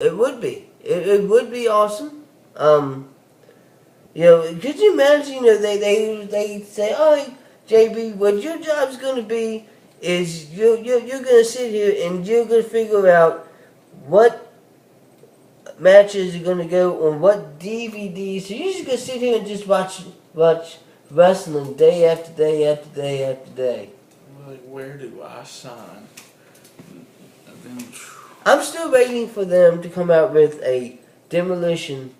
It would be. It would be awesome. Could you imagine? They say, "Oh, JB, what your job's going to be is you're going to sit here and you're going to figure out what matches are going to go on what DVDs. So you're just going to sit here and just watch wrestling day after day after day after day." Like, where do I sign? I'm still waiting for them to come out with a Demolition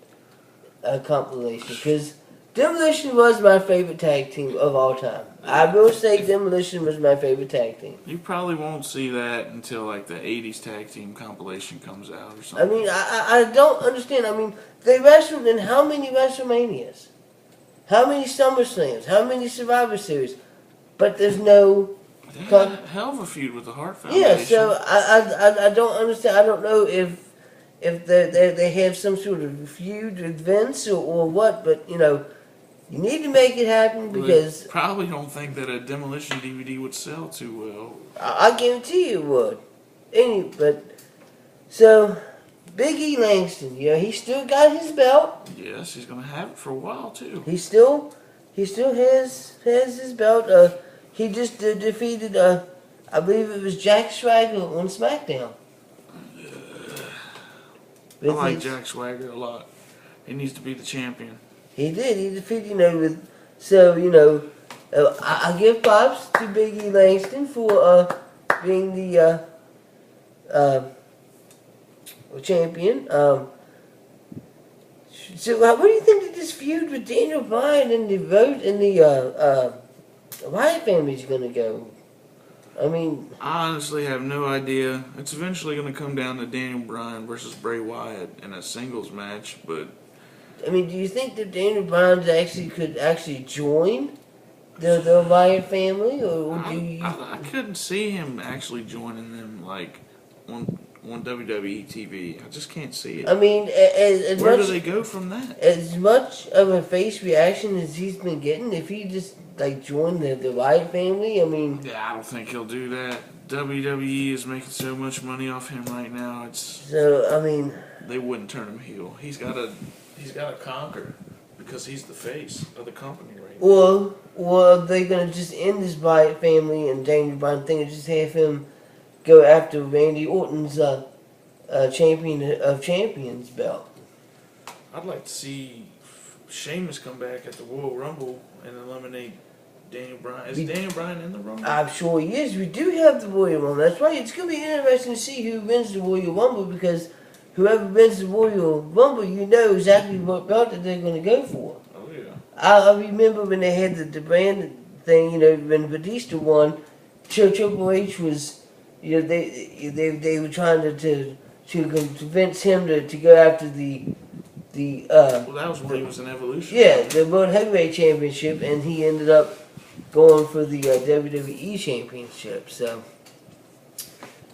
compilation, because Demolition was my favorite tag team of all time. I will say Demolition was my favorite tag team. You probably won't see that until like the 80s tag team compilation comes out or something. I mean, I don't understand. I mean, they wrestled in how many WrestleManias? How many SummerSlams? How many Survivor Series? But there's no... They had a hell of a feud with the Hart Foundation. Yeah, so I don't understand. I don't know if they have some sort of feud with Vince or what, but, you need to make it happen, because... They probably don't think that a Demolition DVD would sell too well. I guarantee you it would. So, Big E Langston, he still got his belt. Yes, he's going to have it for a while, too. He still has his belt. He just defeated, I believe it was Jack Swagger on SmackDown. I like Jack Swagger a lot. He needs to be the champion. He did. He defeated, So, I give props to Big E Langston for being the champion. So, what do you think of this feud with Daniel Bryan and the Wyatt family is going to go? I mean... I honestly have no idea. It's eventually going to come down to Daniel Bryan versus Bray Wyatt in a singles match, but... I mean, do you think that Daniel Bryan could join the Wyatt family, or do you... I couldn't see him actually joining them, like, on WWE TV. I just can't see it. I mean, where do they go from that? As much of a face reaction as he's been getting, if he just joined the Wyatt family, I mean... Yeah, I don't think he'll do that. WWE is making so much money off him right now. So, I mean... They wouldn't turn him heel. He's got to conquer, because he's the face of the company right now. Or are they going to just end this Wyatt family and Daniel Bryan thing and just have him go after Randy Orton's Champion of Champions belt? I'd like to see Sheamus come back at the Royal Rumble and eliminate Daniel Bryan. Is Daniel Bryan in the Rumble? I'm sure he is. We do have the Royal Rumble. That's why it's going to be interesting to see who wins the Royal Rumble, because whoever wins the Royal Rumble, you know exactly what belt that they're going to go for. Oh, yeah. I remember when they had the brand thing, when Batista won, Triple H was, they were trying to convince him to go after the well, that was when he was in Evolution. Yeah, the World Heavyweight Championship, and he ended up going for the WWE Championship. So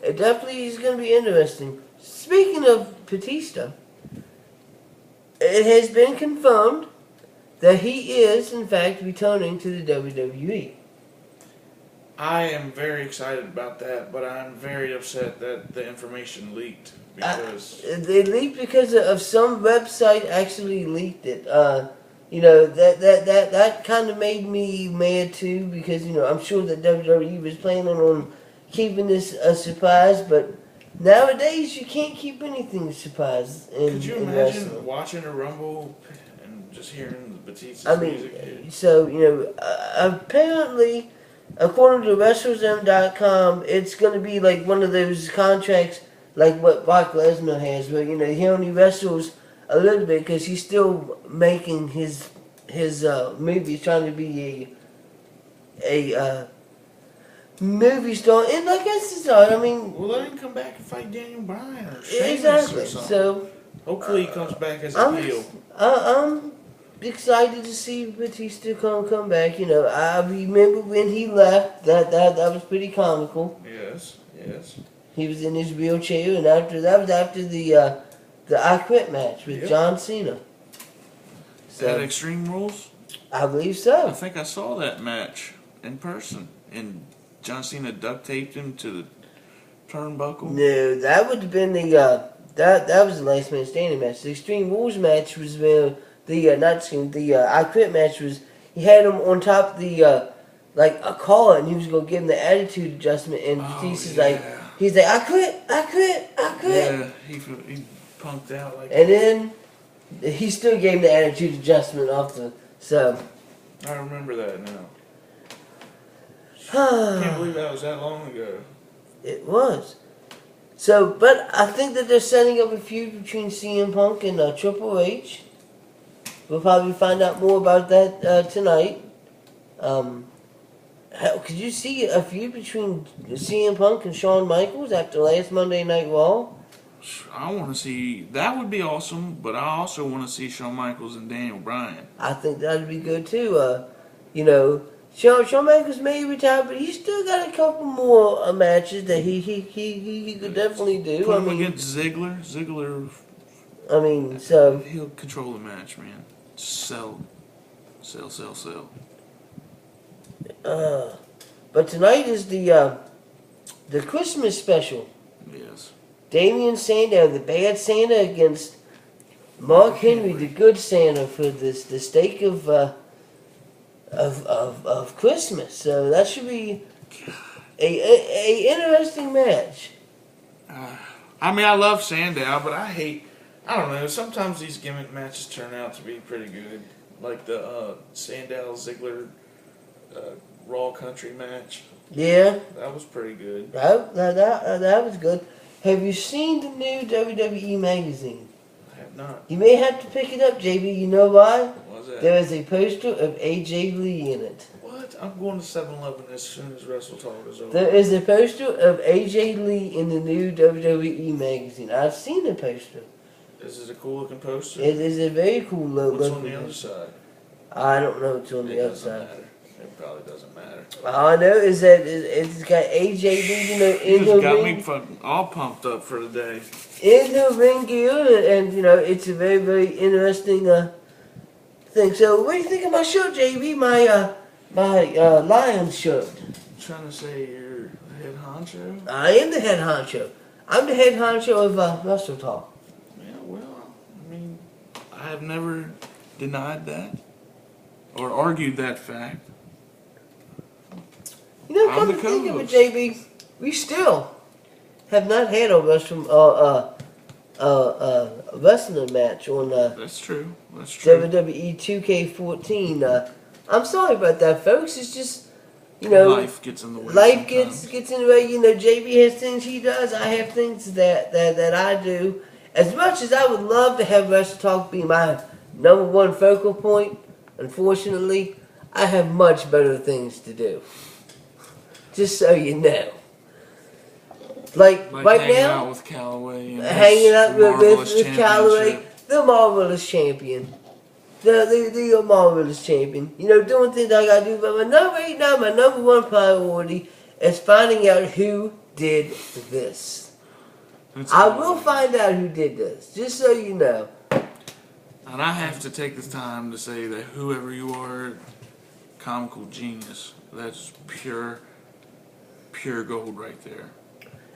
it definitely is going to be interesting. Speaking of Batista, it has been confirmed that he is, in fact, returning to the WWE. I am very excited about that, but I'm very upset that the information leaked. Because they leaked because of some website actually leaked it. That kind of made me mad too, because I'm sure that WWE was planning on keeping this a surprise, but nowadays you can't keep anything a surprise. Could you imagine watching a Rumble and just hearing Batista's music? So apparently, according to WrestleZone.com, it's going to be like one of those contracts like what Brock Lesnar has, where he only wrestles a little bit because he's still making his movies, trying to be a movie star. And I guess it's all. I mean, well, let him come back and fight Daniel Bryan or Sheamus exactly. Or something. So hopefully he comes back as a heel. I'm excited to see Batista come back. I remember when he left. That was pretty comical. Yes. He was in his wheelchair, and that was after the I Quit match with John Cena. So, at Extreme Rules? I believe so. I think I saw that match in person, and John Cena duct taped him to the turnbuckle. No, that would have been the that was the last man standing match. The Extreme Rules match was the I Quit match was he had him on top of the like a collar and he was gonna give him the attitude adjustment and Batista's like he's like I quit. Yeah, he punked out like. And then he still gave him the attitude adjustment after. So I remember that now. Can't believe that was that long ago. It was. So, but I think that they're setting up a feud between CM Punk and Triple H. We'll probably find out more about that tonight. Could you see a feud between CM Punk and Shawn Michaels after last Monday Night Raw? I want to see, that would be awesome, but I also want to see Shawn Michaels and Daniel Bryan. I think that'd be good too. Shawn Michaels may retire, but he's still got a couple more matches that he could definitely do. Put him against Ziggler. Ziggler. I mean, so he'll control the match, man. Sell. But tonight is the Christmas special. Yes. Damian Sandow, the bad Santa, against Mark Henry, the good Santa, for the stake of Christmas. So that should be a interesting match. I mean, I love Sandow, but I don't know, sometimes these gimmick matches turn out to be pretty good. Like the Sandow Ziggler Raw Country match. Yeah. That was pretty good. That was good. Have you seen the new WWE magazine? I have not. You may have to pick it up, JB. You know why? What's that? There is a poster of AJ Lee in it. What? I'm going to 7-Eleven as soon as Wrestletalk is over. There is a poster of AJ Lee in the new WWE magazine. I've seen the poster. Is it a cool looking poster? It is a very cool look. What's on the other side? I don't know what's on the other side. Matter. It probably doesn't matter. All I know is that it's got AJ Lee, in the got ring. me fucking all pumped up for the day. In the ring gear, and it's a very, very interesting thing. So, what do you think of my shirt, JB? My Lions shirt. Trying to say you're the head honcho? I am the head honcho. I'm the head honcho of Wrestletalk. Yeah, well, I mean, I have never denied that or argued that fact. Come to think of it, JB, we still have not had a wrestling match on That's true. WWE 2K14. I'm sorry about that, folks. It's just, life gets in the way. Life gets in the way. JB has things he does. I have things that I do. As much as I would love to have WrestleTalk be my #1 focal point, unfortunately, I have much better things to do. Just so you know. Like right hanging now, out with Callaway and hanging out with Callaway, the the marvelous champion. The marvelous champion. Doing things I gotta do, but right now, my #1 priority is finding out who did this. I will find out who did this, just so you know. And I have to take the time to say that whoever you are, comical genius. That's pure gold right there.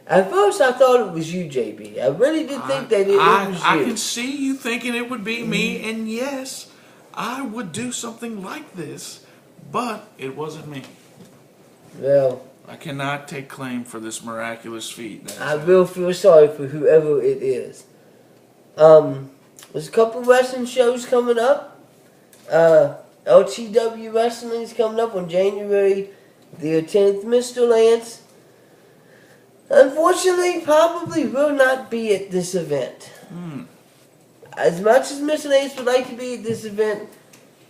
At first, I thought it was you, JB. I really did think that it was you. I can see you thinking it would be me, and yes, I would do something like this, but it wasn't me. Well, I cannot take claim for this miraculous feat. I will feel sorry for whoever it is. There's a couple wrestling shows coming up. LTW Wrestling is coming up on January the 10th. Mr. Lance, unfortunately, probably will not be at this event. As much as Mr. Lance would like to be at this event,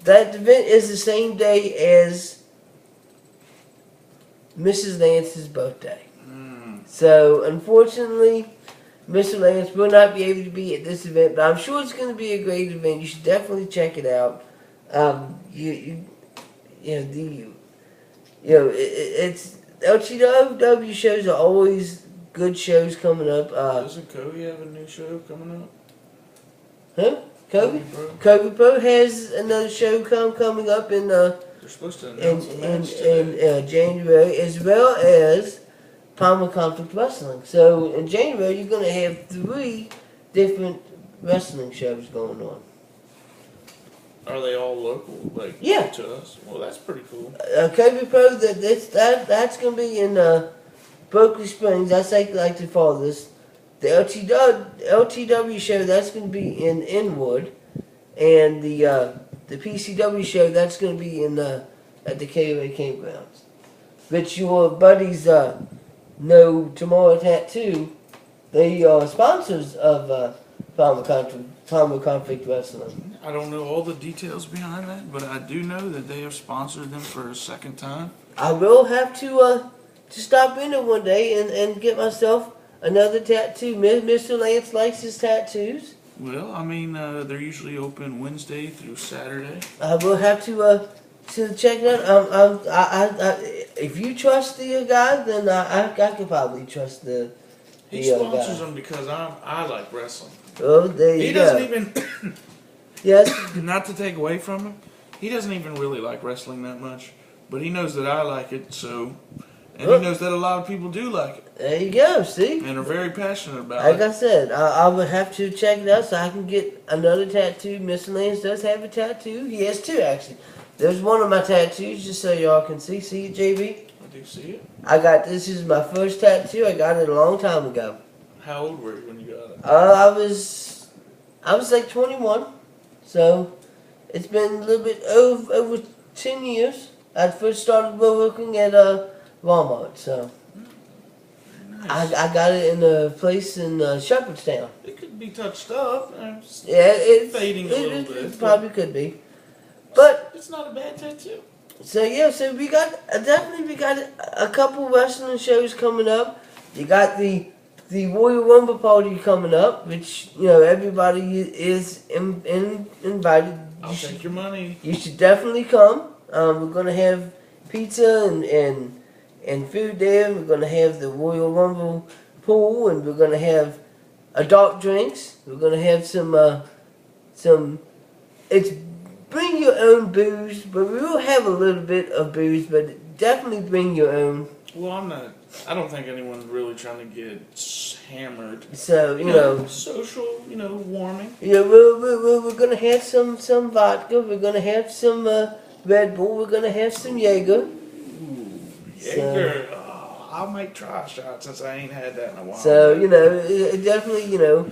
that event is the same day as Mrs. Lance's birthday. So, unfortunately, Mr. Lance will not be able to be at this event, but I'm sure it's going to be a great event. You should definitely check it out. It's LTW shows are always good shows coming up. Doesn't Cody have a new show coming up? Huh? Kobe Pro has another show coming up in They're supposed to announce in January, as well as Palmer Conflict Wrestling. So in January, you're going to have 3 different wrestling shows going on. Are they all local, like Yeah. to us? Well, that's pretty cool. Kobe Pro, that's going to be in Berkeley Springs. That's like the farthest. The LTW show, that's going to be in Inwood. And the PCW show, that's going to be in at the KOA campgrounds. Which your buddies know Tomorrow Tattoo. They are sponsors of Primal Conflict Wrestling. I don't know all the details behind that, but I do know that they have sponsored them for a second time. I will have to stop in there one day and get myself another tattoo. Mr. Lance likes his tattoos. Well, I mean, they're usually open Wednesday through Saturday. I will have to check it out. If you trust the guy, then I could probably trust the He guy. sponsors them because I like wrestling. Oh, there you He go. doesn't even, Yes. not to take away from him, he doesn't even really like wrestling that much. But he knows that I like it, so, and he knows that a lot of people do like it. There you go. See. And are very passionate about Like it. I said, I would have to check it out so I can get another tattoo. Mr. Lance does have a tattoo. He has two, actually. There's one of my tattoos, just so y'all can see. See it, JB? I do see it. This is my first tattoo. I got it a long time ago. How old were you when you got it? I was like 21. So, it's been a little bit over 10 years. I first started working at Walmart, so. Nice. I got it in a place in Shepherdstown. It could be touched up. It's Yeah, it's fading a little bit. It probably could be, but it's not a bad tattoo. so we got a couple wrestling shows coming up. You got the Royal Rumble party coming up, which everybody is invited. I'll take your money. You should definitely come. We're gonna have pizza and food there. We're gonna have the Royal Rumble pool, and we're gonna have adult drinks. We're gonna have some. It's bring your own booze, but we will have a little bit of booze, but definitely bring your own. Well, I don't think anyone's really trying to get hammered. So social, warming. Yeah, we're gonna have some vodka. We're gonna have some Red Bull. We're gonna have some Jaeger. Ooh, Jaeger. I might try a shot since I ain't had that in a while. So definitely you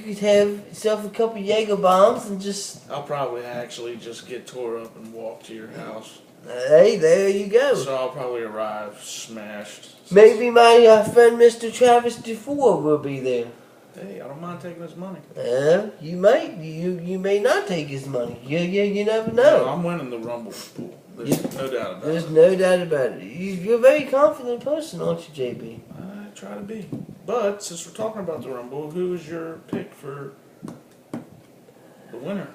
could have yourself a couple Jaeger bombs and just. I'll probably actually just get tore up and walk to your house. Hey, there you go. So I'll probably arrive smashed. Maybe my friend Mr. Travis DeFore will be there. Hey, I don't mind taking his money. You might. You may not take his money. You never No, know. I'm winning the Rumble pool. There's no doubt about There's it. no doubt about it. You're a very confident person, aren't you, JB? I try to be. But since we're talking about the Rumble, who is your pick for the winner?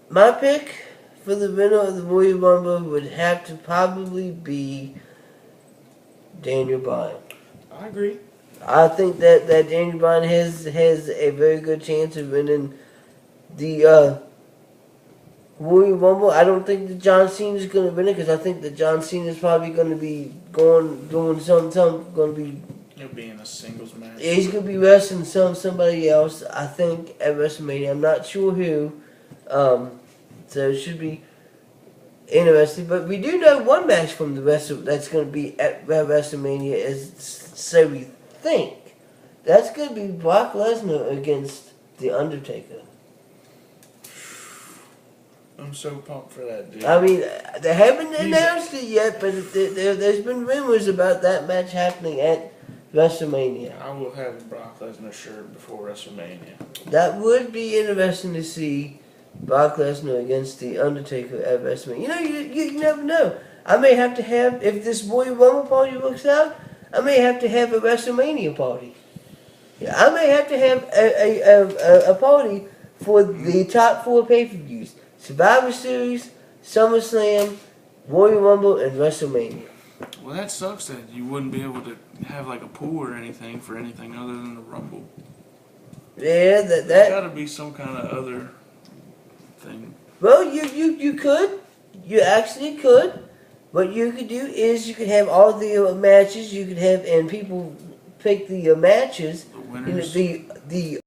My pick for the winner of the Royal Rumble would have to probably be Daniel Bryan. I agree. I think that Daniel Bryan has a very good chance of winning the Royal Rumble. I don't think that John Cena is going to win it because I think that John Cena is probably going to be doing something going to be. He'll be in a singles match. He's going to be wrestling somebody else. I think at WrestleMania. I'm not sure who. So it should be interesting. But we do know one match from the that's going to be at WrestleMania. So we think that's going to be Brock Lesnar against The Undertaker. I'm so pumped for that, dude. I mean, they haven't announced it yet, but there's been rumors about that match happening at WrestleMania. I will have a Brock Lesnar shirt before WrestleMania. That would be interesting to see Brock Lesnar against The Undertaker at WrestleMania. You never know. I may have to have, if this Royal Rumble party works out, I may have to have a WrestleMania party. Yeah, I may have to have a party for the top 4 pay-per-views. Survivor Series, SummerSlam, Royal Rumble, and WrestleMania. Well, that sucks that you wouldn't be able to have like a pool or anything for anything other than the Rumble. Yeah, There's that. got to be some kind of other thing. Well, you could. You actually could. What you could do is you could have all the matches. You could have, and people pick the matches. The You know, winners. the